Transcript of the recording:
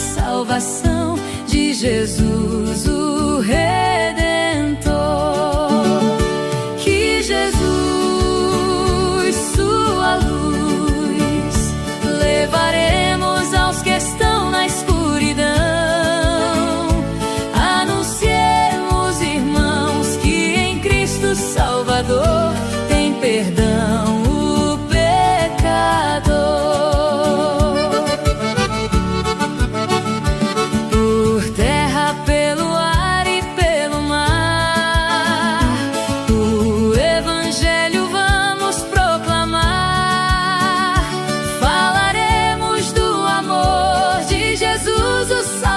salvação de Jesus, o Redentor. Que Jesus, sua luz, levaremos aos que estão na escuridão. Anunciemos, irmãos, que em Cristo Salvador tem perdão o pecador. Por terra, pelo ar e pelo mar, o Evangelho vamos proclamar. Falaremos do amor de Jesus, o Salvador.